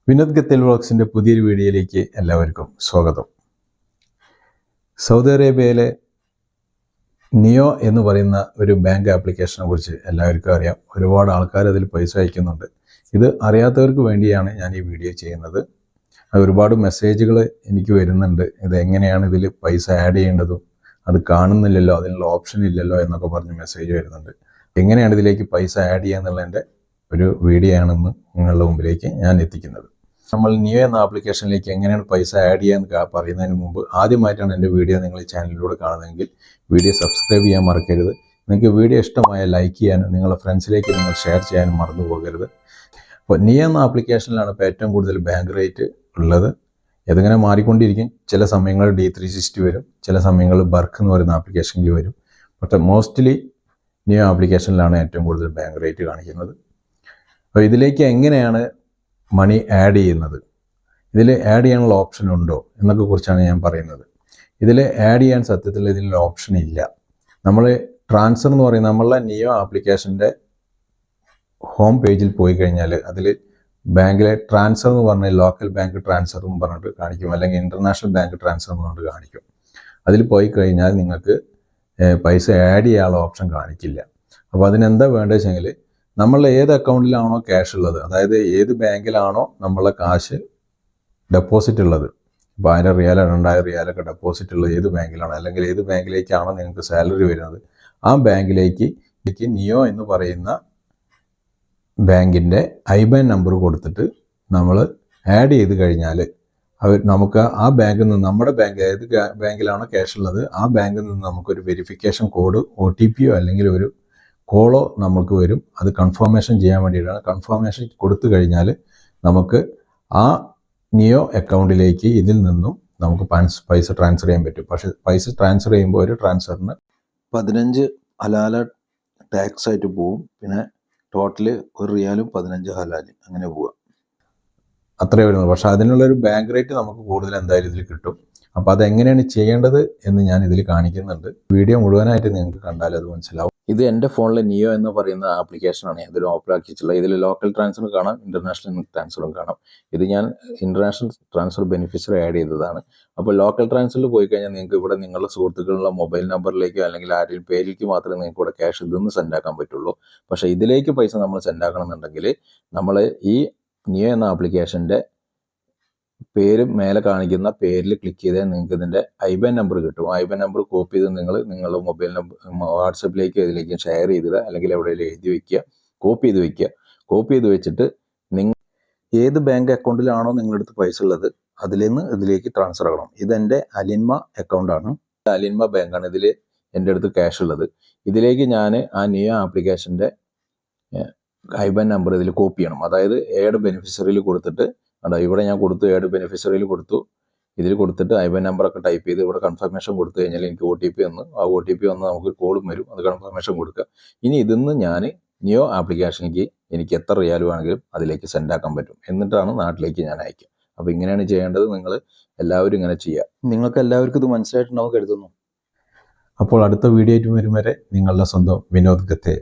വിനോദ് ഗത്തേൽ വ്ളോഗ്സിൻ്റെ പുതിയൊരു വീഡിയോയിലേക്ക് എല്ലാവർക്കും സ്വാഗതം. സൗദി അറേബ്യയിലെ നിയോ എന്ന് പറയുന്ന ഒരു ബാങ്ക് ആപ്ലിക്കേഷനെ കുറിച്ച് എല്ലാവർക്കും അറിയാം. ഒരുപാട് ആൾക്കാർ അതിൽ പൈസ അയക്കുന്നുണ്ട്. ഇത് അറിയാത്തവർക്ക് വേണ്ടിയാണ് ഞാൻ ഈ വീഡിയോ ചെയ്യുന്നത്. ഒരുപാട് മെസ്സേജുകൾ എനിക്ക് വരുന്നുണ്ട്. ഇത് എങ്ങനെയാണ് ഇതിൽ പൈസ ആഡ് ചെയ്യേണ്ടതും, അത് കാണുന്നില്ലല്ലോ, അതിനുള്ള ഓപ്ഷൻ ഇല്ലല്ലോ എന്നൊക്കെ പറഞ്ഞ് മെസ്സേജ് വരുന്നുണ്ട്. എങ്ങനെയാണ് ഇതിലേക്ക് പൈസ ആഡ് ചെയ്യുക എന്നുള്ളതിൻ്റെ ഒരു വീഡിയോ ആണെന്ന് നിങ്ങളുടെ മുമ്പിലേക്ക് ഞാൻ എത്തിക്കുന്നത്. നമ്മൾ നിയോ എന്ന ആപ്ലിക്കേഷനിലേക്ക് എങ്ങനെയാണ് പൈസ ആഡ് ചെയ്യാന്ന് പറയുന്നതിന് മുമ്പ് ആദ്യമായിട്ടാണ് എൻ്റെ വീഡിയോ നിങ്ങൾ ഈ ചാനലിലൂടെ കാണുന്നതെങ്കിൽ വീഡിയോ സബ്സ്ക്രൈബ് ചെയ്യാൻ മറക്കരുത്. നിങ്ങൾക്ക് വീഡിയോ ഇഷ്ടമായ ലൈക്ക് ചെയ്യാനും നിങ്ങളുടെ ഫ്രണ്ട്സിലേക്ക് നിങ്ങൾ ഷെയർ ചെയ്യാനും മറന്നു പോകരുത്. അപ്പോൾ നിയോ എന്ന ആപ്ലിക്കേഷനിലാണ് ഇപ്പോൾ ഏറ്റവും കൂടുതൽ ബാങ്ക് റേറ്റ് ഉള്ളത്. ഇതിങ്ങനെ മാറിക്കൊണ്ടിരിക്കും. ചില സമയങ്ങളിൽ D360 വരും, ചില സമയങ്ങളിൽ ബർക്ക് എന്ന് പറയുന്ന ആപ്ലിക്കേഷനിൽ വരും. പക്ഷേ മോസ്റ്റ്ലി നിയോ ആപ്ലിക്കേഷനിലാണ് ഏറ്റവും കൂടുതൽ ബാങ്ക് റേറ്റ് കാണിക്കുന്നത്. അപ്പോൾ ഇതിലേക്ക് എങ്ങനെയാണ് മണി ആഡ് ചെയ്യുന്നത്, ഇതിൽ ആഡ് ചെയ്യാനുള്ള ഓപ്ഷൻ ഉണ്ടോ എന്നൊക്കെ കുറിച്ചാണ് ഞാൻ പറയുന്നത്. ഇതിൽ ആഡ് ചെയ്യാൻ സത്യത്തിൽ ഇതിനുള്ള ഓപ്ഷൻ ഇല്ല. നമ്മൾ ട്രാൻസ്ഫർ എന്ന് പറയുന്ന നമ്മളെ നിയോ ആപ്ലിക്കേഷൻ്റെ ഹോം പേജിൽ പോയി കഴിഞ്ഞാൽ അതിൽ ബാങ്കിലെ ട്രാൻസ്ഫർ എന്ന് പറഞ്ഞാൽ ലോക്കൽ ബാങ്ക് ട്രാൻസ്ഫർ എന്ന് പറഞ്ഞിട്ട് കാണിക്കും, അല്ലെങ്കിൽ ഇൻ്റർനാഷണൽ ബാങ്ക് ട്രാൻസ്ഫർ എന്ന് പറഞ്ഞിട്ട് കാണിക്കും. അതിൽ പോയി കഴിഞ്ഞാൽ നിങ്ങൾക്ക് പൈസ ആഡ് ചെയ്യാനുള്ള ഓപ്ഷൻ കാണിക്കില്ല. അപ്പോൾ അതിനെന്താ വേണ്ടത് വെച്ചെങ്കിൽ നമ്മൾ ഏത് അക്കൗണ്ടിലാണോ ക്യാഷ് ഉള്ളത്, അതായത് ഏത് ബാങ്കിലാണോ നമ്മളെ കാശ് ഡെപ്പോസിറ്റ് ഉള്ളത്, ഇപ്പോൾ 1000 റിയാലോ 2000 റിയാലൊക്കെ ഡെപ്പോസിറ്റ് ഉള്ളത് ഏത് ബാങ്കിലാണ്, അല്ലെങ്കിൽ ഏത് ബാങ്കിലേക്കാണോ നിങ്ങൾക്ക് സാലറി വരുന്നത്, ആ ബാങ്കിലേക്ക് നിയോ എന്ന് പറയുന്ന ബാങ്കിൻ്റെ IBAN നമ്പർ കൊടുത്തിട്ട് നമ്മൾ ആഡ് ചെയ്ത് കഴിഞ്ഞാൽ നമുക്ക് ആ ബാങ്കിൽ നിന്ന്, നമ്മുടെ ബാങ്ക് ഏത് ബാങ്കിലാണോ ക്യാഷ് ഉള്ളത് ആ ബാങ്കിൽ നിന്ന് നമുക്കൊരു വെരിഫിക്കേഷൻ കോഡ് OTP അല്ലെങ്കിൽ ഒരു കോളോ നമുക്ക് വരും. അത് കൺഫർമേഷൻ ചെയ്യാൻ വേണ്ടിയിട്ടാണ്. കൺഫർമേഷൻ കൊടുത്തു കഴിഞ്ഞാൽ നമുക്ക് ആ നിയോ അക്കൗണ്ടിലേക്ക് ഇതിൽ നിന്നും നമുക്ക് പൈസ ട്രാൻസ്ഫർ ചെയ്യാൻ പറ്റും. പക്ഷേ പൈസ ട്രാൻസ്ഫർ ചെയ്യുമ്പോൾ ഒരു ട്രാൻസ്ഫറിന് 15 ഹലാല ടാക്സ് ആയിട്ട് പോവും. പിന്നെ ടോട്ടല് 1 റിയാലും 15 ഹലാല് അങ്ങനെ പോവുക, അത്രയേ വരുന്നത്. പക്ഷേ അതിനുള്ളൊരു ബാങ്ക് റേറ്റ് നമുക്ക് കൂടുതൽ എന്തായാലും ഇതിൽ കിട്ടും. അപ്പോൾ അതെങ്ങനെയാണ് ചെയ്യേണ്ടത് എന്ന് ഞാൻ ഇതിൽ കാണിക്കുന്നുണ്ട്. വീഡിയോ മുഴുവനായിട്ട് നിങ്ങൾക്ക് കണ്ടാൽ അത് മനസ്സിലാവും. ഇത് എൻ്റെ ഫോണിൽ നിയോ എന്ന് പറയുന്ന ആപ്ലിക്കേഷനാണ് ഇതിൽ ഓപ്പൺ ആക്കിയിട്ടുള്ളത്. ഇതിൽ ലോക്കൽ ട്രാൻസ്ഫർ കാണാം, ഇൻ്റർനാഷണൽ ട്രാൻസ്ഫറും കാണാം. ഇത് ഞാൻ ഇൻ്റർനാഷണൽ ട്രാൻസ്ഫർ ബെനിഫിഷ്യറി ആഡ് ചെയ്തതാണ്. അപ്പോൾ ലോക്കൽ ട്രാൻസ്ഫറിൽ പോയി കഴിഞ്ഞാൽ നിങ്ങൾക്ക് ഇവിടെ നിങ്ങളുടെ സുഹൃത്തുക്കളുടെ മൊബൈൽ നമ്പറിലേക്കോ അല്ലെങ്കിൽ ആരെങ്കിലും പേരിലേക്ക് മാത്രമേ നിങ്ങൾക്ക് ഇവിടെ ക്യാഷ് ഇതൊന്ന് സെൻഡ് ആക്കാൻ പറ്റുള്ളൂ. പക്ഷേ ഇതിലേക്ക് പൈസ നമ്മൾ സെൻഡ് ആക്കണമെന്നുണ്ടെങ്കിൽ നമ്മൾ ഈ നിയോ എന്ന ആപ്ലിക്കേഷൻ്റെ പേര് മേലെ കാണിക്കുന്ന പേരിൽ ക്ലിക്ക് ചെയ്താൽ നിങ്ങൾക്ക് ഇതിൻ്റെ IBAN നമ്പർ കിട്ടും. IBAN നമ്പർ കോപ്പി ചെയ്ത് നിങ്ങളുടെ മൊബൈൽ നമ്പർ വാട്സപ്പിലേക്കോ ഇതിലേക്കും ഷെയർ ചെയ്തിടുക, അല്ലെങ്കിൽ എവിടെയെങ്കിലും എഴുതി വയ്ക്കുക, കോപ്പി ചെയ്ത് വയ്ക്കുക. കോപ്പി ചെയ്ത് വെച്ചിട്ട് നിങ്ങൾ ഏത് ബാങ്ക് അക്കൗണ്ടിലാണോ നിങ്ങളുടെ അടുത്ത് പൈസ ഉള്ളത് അതിൽ നിന്ന് ഇതിലേക്ക് ട്രാൻസ്ഫർ ആകണം. ഇതെൻ്റെ അലിൻമ അക്കൗണ്ടാണ്, അലിൻമ ബാങ്കാണ് ഇതിൽ എൻ്റെ അടുത്ത് ക്യാഷ് ഉള്ളത്. ഇതിലേക്ക് ഞാൻ ആ നിയോ ആപ്ലിക്കേഷൻ്റെ IBAN നമ്പർ ഇതിൽ കോപ്പി ചെയ്യണം. അതായത് ഏഡ് ബെനിഫിഷ്യറിയിൽ കൊടുത്തിട്ട് ഇവിടെ ഞാൻ കൊടുത്തു, ഏഡ് ബെനിഫിഷ്യറിയിൽ കൊടുത്തു, ഇതിൽ കൊടുത്തിട്ട് IBAN നമ്പറൊക്കെ ടൈപ്പ് ചെയ്ത് ഇവിടെ കൺഫർമേഷൻ കൊടുത്തു കഴിഞ്ഞാൽ എനിക്ക് OTP വന്നു. ആ OTP വന്ന് നമുക്ക് കോളും വരും, അത് കൺഫർമേഷൻ കൊടുക്കുക. ഇനി ഇതിന്ന് ഞാൻ നിയോ ആപ്ലിക്കേഷനിലേക്ക് എനിക്ക് എത്ര റിയാൽ വേണമെങ്കിലും അതിലേക്ക് സെൻഡ് ആക്കാൻ പറ്റും. എന്നിട്ടാണ് നാട്ടിലേക്ക് ഞാൻ അയക്കുക. അപ്പോൾ ഇങ്ങനെയാണ് ചെയ്യേണ്ടത്. നിങ്ങൾ എല്ലാവരും ഇങ്ങനെ ചെയ്യുക. നിങ്ങൾക്ക് എല്ലാവർക്കും ഇത് മനസ്സിലായിട്ടുണ്ടാവും കരുതുന്നു. അപ്പോൾ അടുത്ത വീഡിയോ ആയിട്ട് വരും വരെ നിങ്ങളുടെ സ്വന്തം വിനോദ് ഗത്തേൽ.